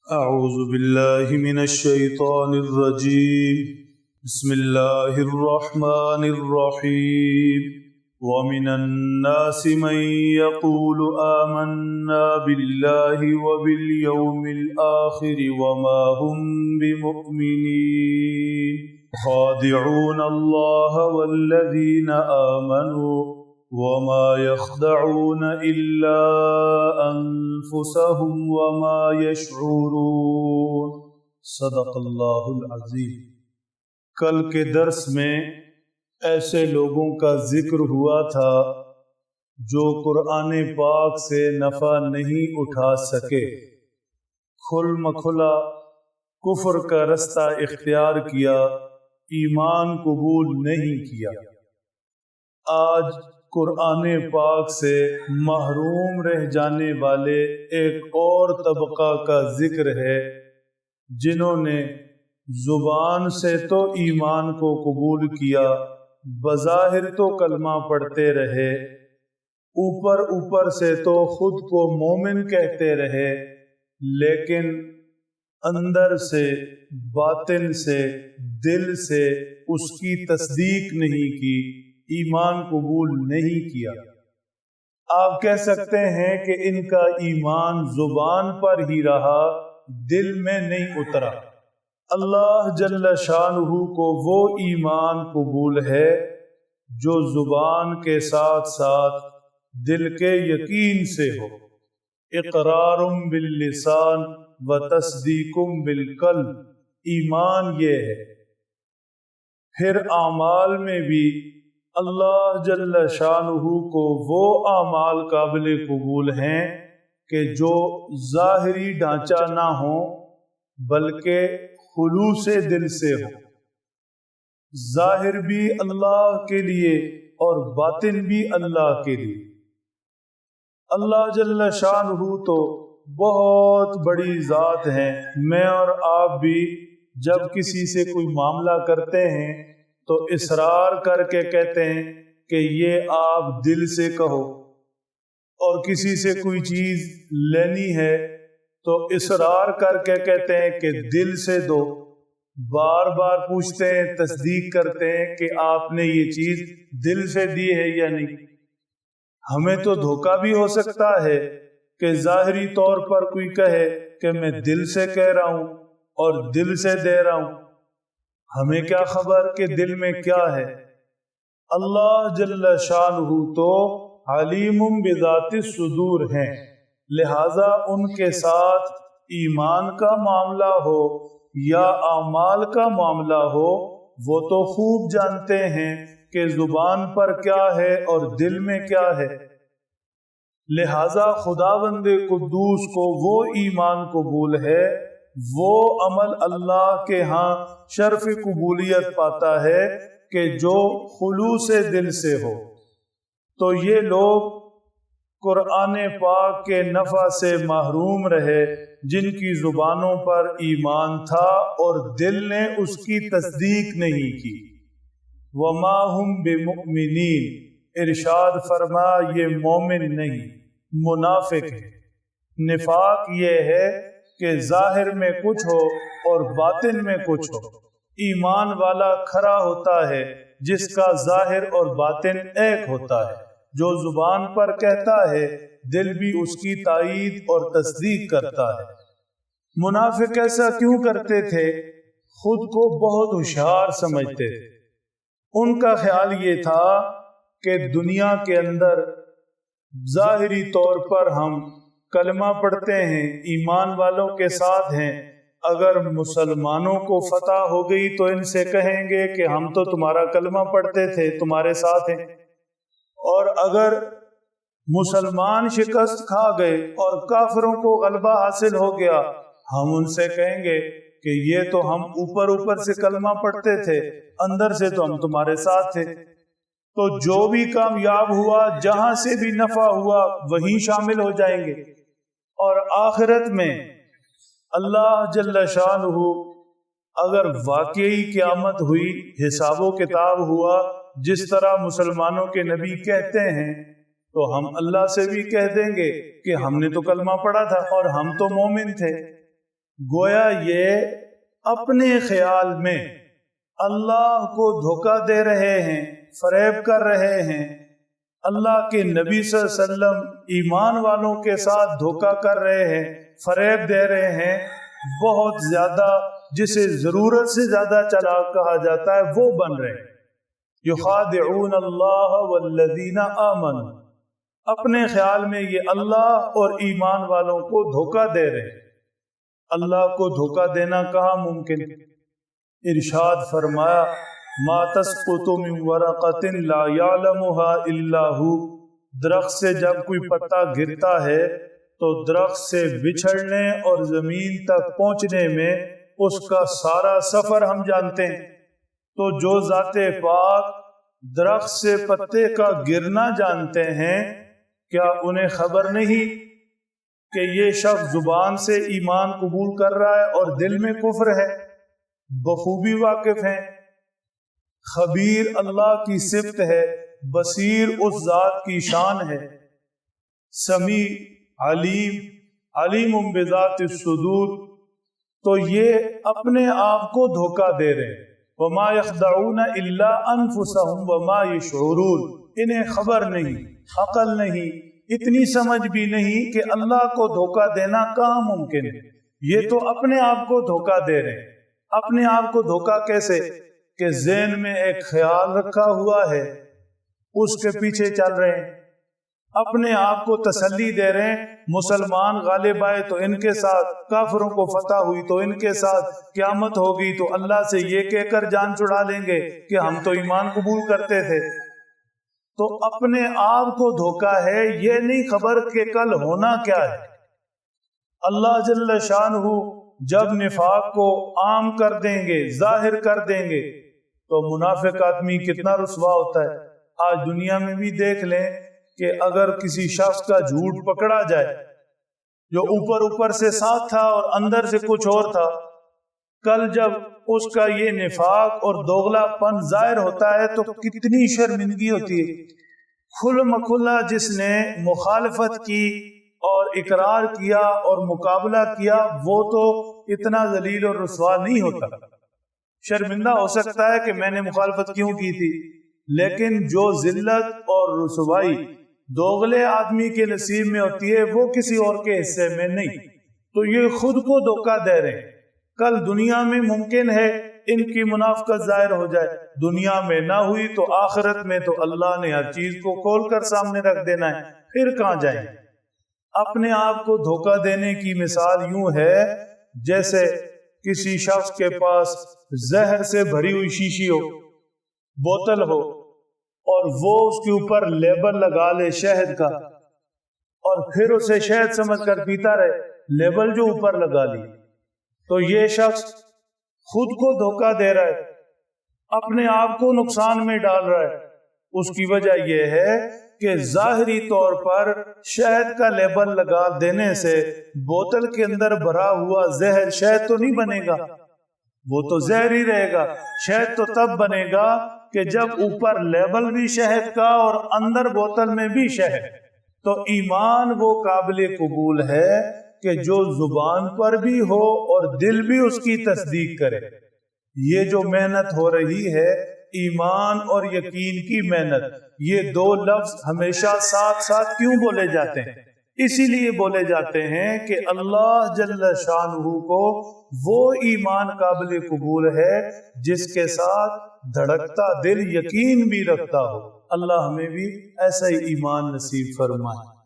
أعوذ بالله من الشيطان الرجيم بسم الله الرحمن الرحيم ومن الناس من يقول آمنا بالله وباليوم الآخر وما هم بمؤمنين خادعون الله والذين آمنوا وما يخدعون إلا أنفسهم وما يشعرون صدق اللہ العظیم۔ کل کے درس میں ایسے لوگوں کا ذکر ہوا تھا جو قرآن پاک سے نفع نہیں اٹھا سکے، کھل مکھلا کفر کا رستہ اختیار کیا، ایمان قبول نہیں کیا۔ آج قرآن پاک سے محروم رہ جانے والے ایک اور طبقہ کا ذکر ہے جنہوں نے زبان سے تو ایمان کو قبول کیا، بظاہر تو کلمہ پڑھتے رہے، اوپر سے تو خود کو مومن کہتے رہے، لیکن اندر سے، باطن سے، دل سے اس کی تصدیق نہیں کی، ایمان قبول نہیں کیا۔ آپ کہہ سکتے ہیں کہ ان کا ایمان زبان پر ہی رہا، دل میں نہیں اترا۔ اللہ جل شانہ کو وہ ایمان قبول ہے جو زبان کے ساتھ ساتھ دل کے یقین سے ہو، اقرار باللسان و تصدیق بالقلب، ایمان یہ ہے۔ پھر اعمال میں بھی اللہ جل شانہ کو وہ اعمال قابل قبول ہیں کہ جو ظاہری ڈھانچہ نہ ہو بلکہ خلوص دل سے ہو، ظاہر بھی اللہ کے لیے اور باطن بھی اللہ کے لیے۔ اللہ جل شانہ تو بہت بڑی ذات ہے۔ میں اور آپ بھی جب کسی سے کوئی معاملہ کرتے ہیں تو اصرار کر کے کہتے ہیں کہ یہ آپ دل سے کہو، اور کسی سے کوئی چیز لینی ہے تو اصرار کر کے کہتے ہیں کہ دل سے دو، بار بار پوچھتے ہیں، تصدیق کرتے ہیں کہ آپ نے یہ چیز دل سے دی ہے یا نہیں۔ ہمیں تو دھوکہ بھی ہو سکتا ہے کہ ظاہری طور پر کوئی کہے کہ میں دل سے کہہ رہا ہوں اور دل سے دے رہا ہوں، ہمیں کیا خبر کہ دل میں کیا ہے۔ اللہ جل شانہ تو علیم بذات الصدور ہیں، لہذا ان کے ساتھ ایمان کا معاملہ ہو یا اعمال کا معاملہ ہو، وہ تو خوب جانتے ہیں کہ زبان پر کیا ہے اور دل میں کیا ہے۔ لہذا خداوند قدوس کو وہ ایمان قبول ہے، وہ عمل اللہ کے ہاں شرف قبولیت پاتا ہے کہ جو خلوص دل سے ہو۔ تو یہ لوگ قرآن پاک کے نفع سے محروم رہے جن کی زبانوں پر ایمان تھا اور دل نے اس کی تصدیق نہیں کی۔ وما ہم بمؤمنین، ارشاد فرما یہ مومن نہیں، منافق ہے۔ نفاق یہ ہے کہ ظاہر میں کچھ ہو اور باطن میں کچھ ہو۔ ایمان والا کھرا ہوتا ہے جس کا ظاہر اور باطن ایک ہوتا ہے، جو زبان پر کہتا ہے دل بھی اس کی تائید اور تصدیق کرتا ہے۔ منافق ایسا کیوں کرتے تھے؟ خود کو بہت ہوشیار سمجھتے تھے۔ ان کا خیال یہ تھا کہ دنیا کے اندر ظاہری طور پر ہم کلمہ پڑھتے ہیں، ایمان والوں کے ساتھ ہیں، اگر مسلمانوں کو فتح ہو گئی تو ان سے کہیں گے کہ ہم تو تمہارا کلمہ پڑھتے تھے، تمہارے ساتھ ہیں، اور اگر مسلمان شکست کھا گئے اور کافروں کو غلبہ حاصل ہو گیا، ہم ان سے کہیں گے کہ یہ تو ہم اوپر سے کلمہ پڑھتے تھے، اندر سے تو ہم تمہارے ساتھ تھے۔ تو جو بھی کامیاب ہوا، جہاں سے بھی نفع ہوا، وہیں شامل ہو جائیں گے، اور آخرت میں اللہ جل شانہ اگر واقعی قیامت ہوئی، حساب و کتاب ہوا جس طرح مسلمانوں کے نبی کہتے ہیں، تو ہم اللہ سے بھی کہہ دیں گے کہ ہم نے تو کلمہ پڑھا تھا اور ہم تو مومن تھے۔ گویا یہ اپنے خیال میں اللہ کو دھوکہ دے رہے ہیں، فریب کر رہے ہیں، اللہ کے نبی صلی اللہ علیہ وسلم ایمان والوں کے ساتھ دھوکہ کر رہے ہیں، فریب دے رہے ہیں، بہت زیادہ جسے ضرورت سے زیادہ چلاک کہا جاتا ہے وہ بن رہے ہیں۔ یخادعون اللہ والذین آمنوا، اپنے خیال میں یہ اللہ اور ایمان والوں کو دھوکہ دے رہے ہیں۔ اللہ کو دھوکہ دینا کہاں ممکن؟ ارشاد فرمایا ما تسقط من ورقۃ لا يعلمها الا هو، درخت سے جب کوئی پتا گرتا ہے تو درخت سے بچھڑنے اور زمین تک پہنچنے میں اس کا سارا سفر ہم جانتے ہیں۔ تو جو ذات پاک درخت سے پتے کا گرنا جانتے ہیں، کیا انہیں خبر نہیں کہ یہ شخص زبان سے ایمان قبول کر رہا ہے اور دل میں کفر ہے؟ بخوبی واقف ہیں۔ خبیر اللہ کی صفت ہے، بصیر اس ذات کی شان ہے، سمیع علیم بذات الصدور۔ تو یہ اپنے آپ کو دھوکہ دے رہے ہیں۔ وما يخدعون الا انفسهم وما يشعرون، انہیں خبر نہیں، عقل نہیں، اتنی سمجھ بھی نہیں کہ اللہ کو دھوکہ دینا کہاں ممکن ہے۔ یہ تو اپنے آپ کو دھوکہ دے رہے ہیں۔ اپنے آپ کو دھوکہ کیسے؟ کہ ذہن میں ایک خیال رکھا ہوا ہے، اس کے پیچھے چل رہے ہیں، اپنے آپ کو تسلی دے رہے ہیں مسلمان غالب آئے تو ان کے ساتھ، کافروں کو فتح ہوئی تو ان کے ساتھ، قیامت ہوگی تو اللہ سے یہ کہہ کر جان چھڑا لیں گے کہ ہم تو ایمان قبول کرتے تھے۔ تو اپنے آپ کو دھوکہ ہے، یہ نہیں خبر کہ کل ہونا کیا ہے۔ اللہ جل شانہ جب نفاق کو عام کر دیں گے، ظاہر کر دیں گے، تو منافق آدمی کتنا رسوا ہوتا ہے۔ آج دنیا میں بھی دیکھ لیں کہ اگر کسی شخص کا جھوٹ پکڑا جائے جو اوپر سے ساتھ تھا اور اندر سے کچھ اور تھا، کل جب اس کا یہ نفاق اور دوغلا پن ظاہر ہوتا ہے تو کتنی شرمندگی ہوتی ہے۔ کھل مکھلا جس نے مخالفت کی اور اقرار کیا اور مقابلہ کیا، وہ تو اتنا ذلیل اور رسوا نہیں ہوتا۔ شرمندہ ہو سکتا ہے کہ میں نے مخالفت کیوں کی تھی، لیکن جو ذلت اور رسوائی دوغلے آدمی کے نصیب میں ہوتی ہے وہ کسی اور کے حصے میں نہیں۔ تو یہ خود کو دھوکہ دے رہے ہیں۔ کل دنیا میں ممکن ہے ان کی منافقت ظاہر ہو جائے، دنیا میں نہ ہوئی تو آخرت میں تو اللہ نے ہر چیز کو کھول کر سامنے رکھ دینا ہے، پھر کہاں جائیں۔ اپنے آپ کو دھوکہ دینے کی مثال یوں ہے جیسے کسی شخص کے پاس زہر سے بھری ہوئی شیشی ہو، بوتل ہو، اور وہ اس کے اوپر لیبل لگا لے شہد کا، اور پھر اسے شہد سمجھ کر پیتا رہے، لیبل جو اوپر لگا لی۔ تو یہ شخص خود کو دھوکہ دے رہا ہے، اپنے آپ کو نقصان میں ڈال رہا ہے۔ اس کی وجہ یہ ہے کہ ظاہری طور پر شہد کا لیبل لگا دینے سے بوتل کے اندر بھرا ہوا زہر شہد تو نہیں بنے گا، وہ تو زہر ہی رہے گا۔ شہد تو تب بنے گا کہ جب اوپر لیبل بھی شہد کا اور اندر بوتل میں بھی شہد۔ تو ایمان وہ قابل قبول ہے کہ جو زبان پر بھی ہو اور دل بھی اس کی تصدیق کرے۔ یہ جو محنت ہو رہی ہے، ایمان اور یقین کی محنت، یہ دو لفظ ہمیشہ ساتھ ساتھ کیوں بولے جاتے ہیں؟ اسی لیے بولے جاتے ہیں کہ اللہ جل شانہ کو وہ ایمان قابل قبول ہے جس کے ساتھ دھڑکتا دل یقین بھی رکھتا ہو۔ اللہ ہمیں بھی ایسا ہی ایمان نصیب فرمائے۔